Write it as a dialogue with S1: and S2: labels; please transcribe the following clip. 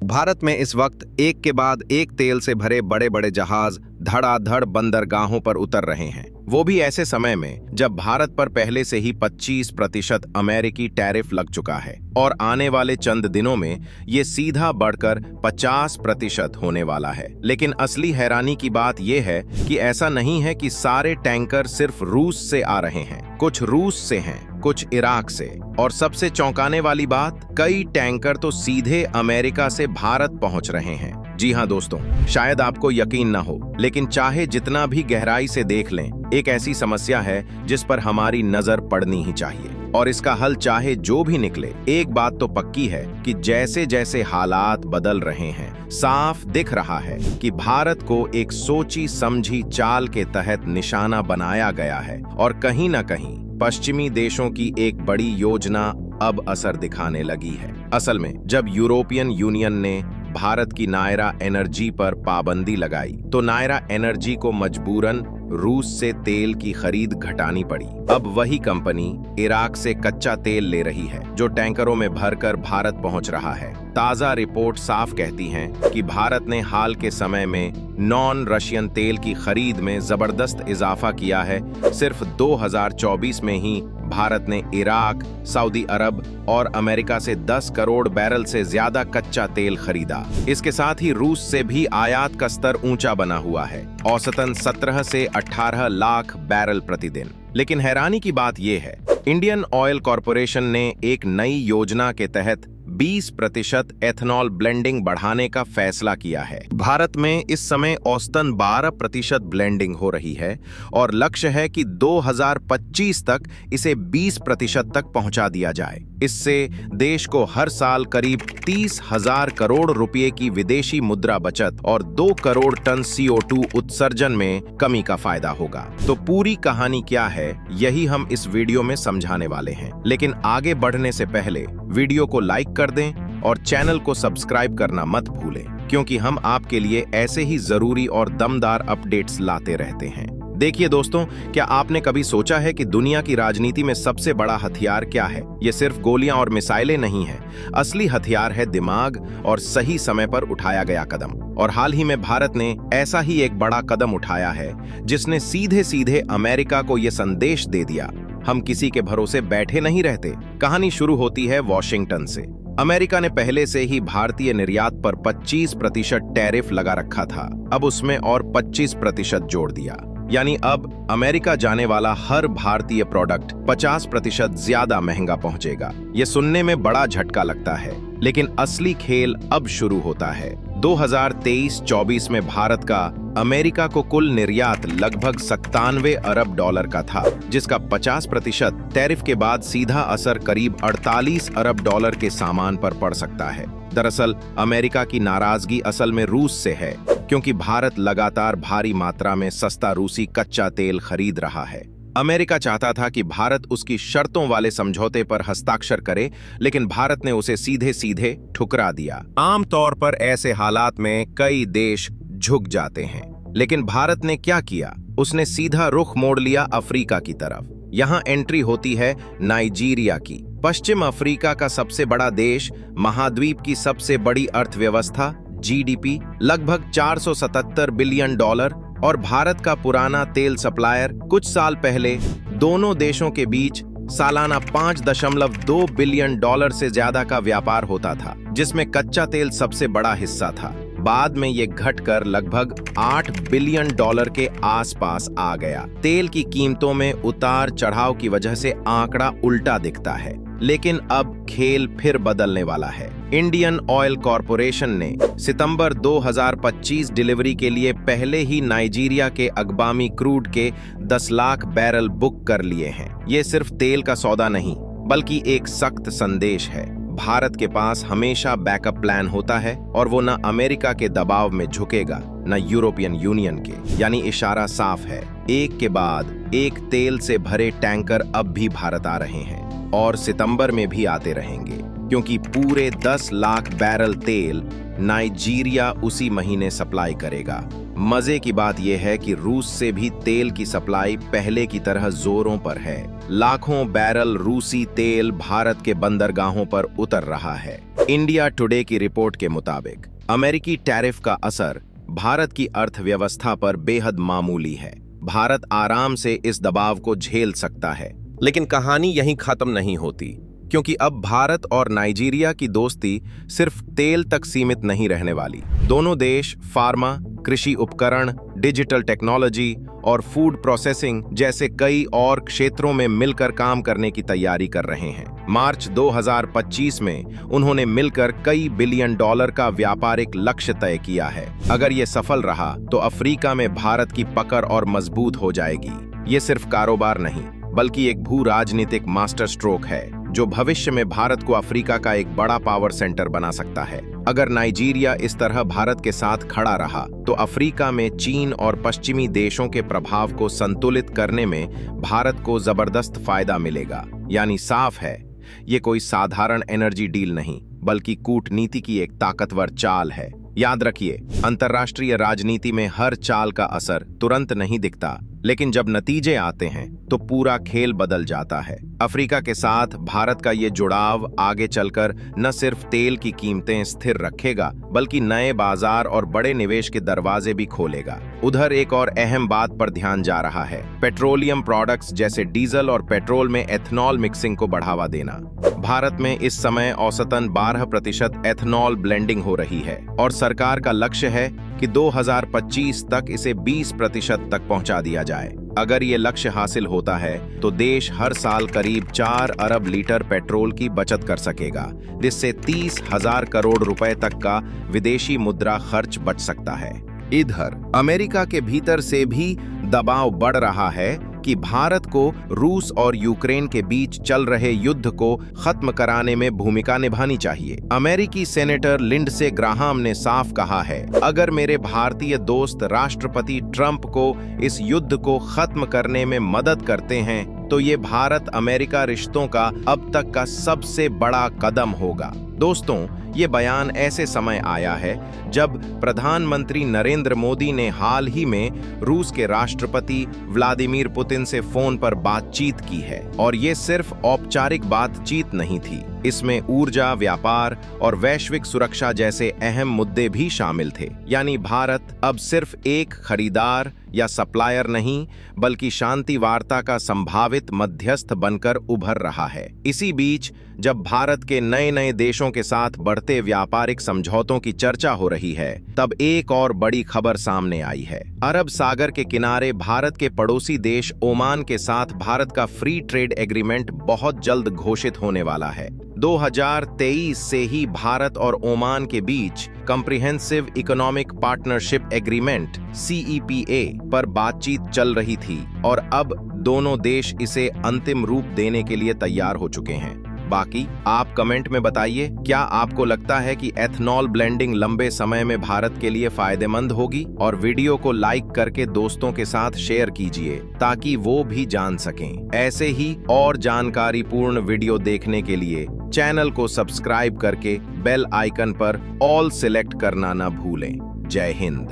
S1: भारत में इस वक्त एक के बाद एक तेल से भरे बड़े बड़े जहाज धड़ाधड़ बंदरगाहों पर उतर रहे हैं, वो भी ऐसे समय में जब भारत पर पहले से ही 25% अमेरिकी टैरिफ लग चुका है और आने वाले चंद दिनों में ये सीधा बढ़कर 50% होने वाला है। लेकिन असली हैरानी की बात यह है कि ऐसा नहीं है कि सारे टैंकर सिर्फ रूस से आ रहे हैं। कुछ रूस से हैं, कुछ इराक से, और सबसे चौंकाने वाली बात, कई टैंकर तो सीधे अमेरिका से भारत पहुंच रहे हैं। जी हां दोस्तों, शायद आपको यकीन ना हो, लेकिन चाहे जितना भी गहराई से देख लें, एक ऐसी समस्या है जिस पर हमारी नजर पड़नी ही चाहिए, और इसका हल चाहे जो भी निकले, एक बात तो पक्की है कि जैसे जैसे हालात बदल रहे हैं, साफ दिख रहा है कि भारत को एक सोची समझी चाल के तहत निशाना बनाया गया है और कहीं ना कहीं पश्चिमी देशों की एक बड़ी योजना अब असर दिखाने लगी है। असल में जब यूरोपियन यूनियन ने भारत की नायरा एनर्जी पर पाबंदी लगाई, तो नायरा एनर्जी को मजबूरन रूस से तेल की खरीद घटानी पड़ी। अब वही कंपनी इराक से कच्चा तेल ले रही है, जो टैंकरों में भरकर भारत पहुंच रहा है। ताजा रिपोर्ट साफ कहती हैं कि भारत ने हाल के समय में नॉन रशियन तेल की खरीद में जबरदस्त इजाफा किया है। सिर्फ 2024 में ही भारत ने इराक, सऊदी अरब और अमेरिका से 10 करोड़ बैरल से ज्यादा कच्चा तेल खरीदा। इसके साथ ही रूस से भी आयात का स्तर ऊंचा बना हुआ है, औसतन 17 से 18 लाख बैरल प्रतिदिन। लेकिन हैरानी की बात यह है, इंडियन ऑयल कॉरपोरेशन ने एक नई योजना के तहत 20% एथनॉल ब्लेंडिंग बढ़ाने का फैसला किया है। भारत में इस समय औसतन 12% ब्लेंडिंग हो रही है और लक्ष्य है कि 2025 तक इसे 20% तक पहुंचा दिया जाए। इससे देश को हर साल करीब 30,000 करोड़ रुपए की विदेशी मुद्रा बचत और 2 करोड़ टन CO2 उत्सर्जन में कमी का फायदा होगा। तो पूरी कहानी क्या है, यही हम इस वीडियो में समझाने वाले हैं। लेकिन आगे बढ़ने से पहले वीडियो को लाइक कर दें और चैनल को सब्सक्राइब करना मत भूलें, क्योंकि हम आपके लिए ऐसे ही जरूरी और दमदार अपडेट्स लाते रहते हैं। देखिए दोस्तों, क्या आपने कभी सोचा है कि दुनिया की राजनीति में सबसे बड़ा हथियार क्या है? ये सिर्फ गोलियां और मिसाइलें नहीं हैं। असली हथियार है दिमाग और सही समय पर उठाया गया कदम। और हाल ही में भारत ने ऐसा ही एक बड़ा कदम उठाया है, जिसने सीधे सीधे अमेरिका को ये संदेश दे दिया, हम किसी के भरोसे बैठे नहीं रहते। कहानी शुरू होती है वॉशिंगटन से। अमेरिका ने पहले से ही भारतीय निर्यात पर 25% टैरिफ लगा रखा था। अब उसमें और 25% जोड़ दिया, यानी अब अमेरिका जाने वाला हर भारतीय प्रोडक्ट 50% ज्यादा महंगा पहुंचेगा। ये सुनने में बड़ा झटका लगता है, लेकिन असली खेल अब शुरू होता है। 2023-24 में भारत का अमेरिका को कुल निर्यात लगभग 97 अरब डॉलर का था, जिसका 50% टैरिफ के बाद सीधा असर करीब 48 अरब डॉलर के सामान पर पड़ सकता है। दरअसल अमेरिका की नाराजगी असल में रूस से है, क्योंकि भारत लगातार भारी मात्रा में सस्ता रूसी कच्चा तेल खरीद रहा है। अमेरिका चाहता था कि भारत उसकी शर्तों वाले समझौते पर हस्ताक्षर करे, लेकिन भारत ने उसे सीधे सीधे ठुकरा दिया। आमतौर पर ऐसे हालात में कई देश झुक जाते हैं, लेकिन भारत ने क्या किया? उसने सीधा रुख मोड़ लिया अफ्रीका की तरफ। यहाँ एंट्री होती है नाइजीरिया की। पश्चिम अफ्रीका का सबसे बड़ा देश, महाद्वीप की सबसे बड़ी अर्थव्यवस्था, GDP लगभग 477 बिलियन डॉलर और भारत का पुराना तेल सप्लायर। कुछ साल पहले दोनों देशों के बीच सालाना 5.2 बिलियन डॉलर से ज्यादा का व्यापार होता था, जिसमें कच्चा तेल सबसे बड़ा हिस्सा था। बाद में ये घटकर लगभग 8 बिलियन डॉलर के आसपास आ गया। तेल की कीमतों में उतार चढ़ाव की वजह से आंकड़ा उल्टा दिखता है, लेकिन अब खेल फिर बदलने वाला है। इंडियन ऑयल कॉरपोरेशन ने सितंबर 2025 डिलीवरी के लिए पहले ही नाइजीरिया के अगबामी क्रूड के 10 लाख बैरल बुक कर लिए हैं। ये सिर्फ तेल का सौदा नहीं, बल्कि एक सख्त संदेश है। भारत के पास हमेशा बैकअप प्लान होता है और वो न अमेरिका के दबाव में झुकेगा, न यूरोपियन यूनियन के। यानी इशारा साफ है, एक के बाद एक तेल से भरे टैंकर अब भी भारत आ रहे हैं और सितंबर में भी आते रहेंगे, क्योंकि पूरे 10 लाख बैरल तेल नाइजीरिया उसी महीने सप्लाई करेगा। मजे की बात यह है कि रूस से भी तेल की सप्लाई पहले की तरह जोरों पर है। लाखों बैरल रूसी तेल भारत के बंदरगाहों पर उतर रहा है। इंडिया टुडे की रिपोर्ट के मुताबिक अमेरिकी टैरिफ का असर भारत की अर्थव्यवस्था पर बेहद मामूली है। भारत आराम से इस दबाव को झेल सकता है। लेकिन कहानी यहीं खत्म नहीं होती, क्योंकि अब भारत और नाइजीरिया की दोस्ती सिर्फ तेल तक सीमित नहीं रहने वाली। दोनों देश फार्मा, कृषि उपकरण, डिजिटल टेक्नोलॉजी और फूड प्रोसेसिंग जैसे कई और क्षेत्रों में मिलकर काम करने की तैयारी कर रहे हैं। मार्च 2025 में उन्होंने मिलकर कई बिलियन डॉलर का व्यापारिक लक्ष्य तय किया है। अगर ये सफल रहा तो अफ्रीका में भारत की पकड़ और मजबूत हो जाएगी। ये सिर्फ कारोबार नहीं, बल्कि एक भू राजनीतिक मास्टर स्ट्रोक है जो भविष्य में भारत को अफ्रीका का एक बड़ा पावर सेंटर बना सकता है। अगर नाइजीरिया इस तरह भारत के साथ खड़ा रहा तो अफ्रीका में चीन और पश्चिमी देशों के प्रभाव को संतुलित करने में भारत को जबरदस्त फायदा मिलेगा। यानी साफ है, ये कोई साधारण एनर्जी डील नहीं, बल्कि कूटनीति की एक ताकतवर चाल है। याद रखिए, अंतर्राष्ट्रीय राजनीति में हर चाल का असर तुरंत नहीं दिखता, लेकिन जब नतीजे आते हैं तो पूरा खेल बदल जाता है। अफ्रीका के साथ भारत का ये जुड़ाव आगे चलकर न सिर्फ तेल की कीमतें स्थिर रखेगा, बल्कि नए बाजार और बड़े निवेश के दरवाजे भी खोलेगा। उधर एक और अहम बात पर ध्यान जा रहा है, पेट्रोलियम प्रोडक्ट्स जैसे डीजल और पेट्रोल में एथनॉल मिक्सिंग को बढ़ावा देना। भारत में इस समय औसतन 12% एथनॉल ब्लेंडिंग हो रही है और सरकार का लक्ष्य है कि 2025 तक इसे 20% तक पहुंचा दिया जाए। अगर ये लक्ष्य हासिल होता है तो देश हर साल करीब 4 अरब लीटर पेट्रोल की बचत कर सकेगा, जिससे 30,000 करोड़ रुपए तक का विदेशी मुद्रा खर्च बच सकता है। इधर अमेरिका के भीतर से भी दबाव बढ़ रहा है कि भारत को रूस और यूक्रेन के बीच चल रहे युद्ध को खत्म कराने में भूमिका निभानी चाहिए। अमेरिकी सेनेटर लिंडसे ग्राहाम ने साफ कहा है, अगर मेरे भारतीय दोस्त राष्ट्रपति ट्रंप को इस युद्ध को खत्म करने में मदद करते हैं तो ये भारत अमेरिका रिश्तों का अब तक का सबसे बड़ा कदम होगा। दोस्तों, ये बयान ऐसे समय आया है जब प्रधानमंत्री नरेंद्र मोदी ने हाल ही में रूस के राष्ट्रपति व्लादिमीर पुतिन से फोन पर बातचीत की है, और ये सिर्फ औपचारिक बातचीत नहीं थी। इसमें ऊर्जा, व्यापार और वैश्विक सुरक्षा जैसे अहम मुद्दे भी शामिल थे। यानी भारत अब सिर्फ एक खरीदार या सप्लायर नहीं, बल्कि शांति वार्ता का संभावित मध्यस्थ बनकर उभर रहा है। इसी बीच जब भारत के नए नए देशों के साथ बढ़ते व्यापारिक समझौतों की चर्चा हो रही है, तब एक और बड़ी खबर सामने आई है। अरब सागर के किनारे भारत के पड़ोसी देश ओमान के साथ भारत का फ्री ट्रेड एग्रीमेंट बहुत जल्द घोषित होने वाला है। 2023 से ही भारत और ओमान के बीच comprehensive economic partnership agreement CEPA पर बातचीत चल रही थी, और अब दोनों देश इसे अंतिम रूप देने के लिए तैयार हो चुके हैं। बाकी आप कमेंट में बताइए, क्या आपको लगता है कि एथनॉल ब्लेंडिंग लंबे समय में भारत के लिए फायदेमंद होगी? और वीडियो को लाइक करके दोस्तों के साथ शेयर कीजिए ताकि वो भी जान सकें। ऐसे ही और जानकारीपूर्ण वीडियो देखने के लिए चैनल को सब्सक्राइब करके बेल आइकन पर ऑल सिलेक्ट करना न भूलें। जय हिंद।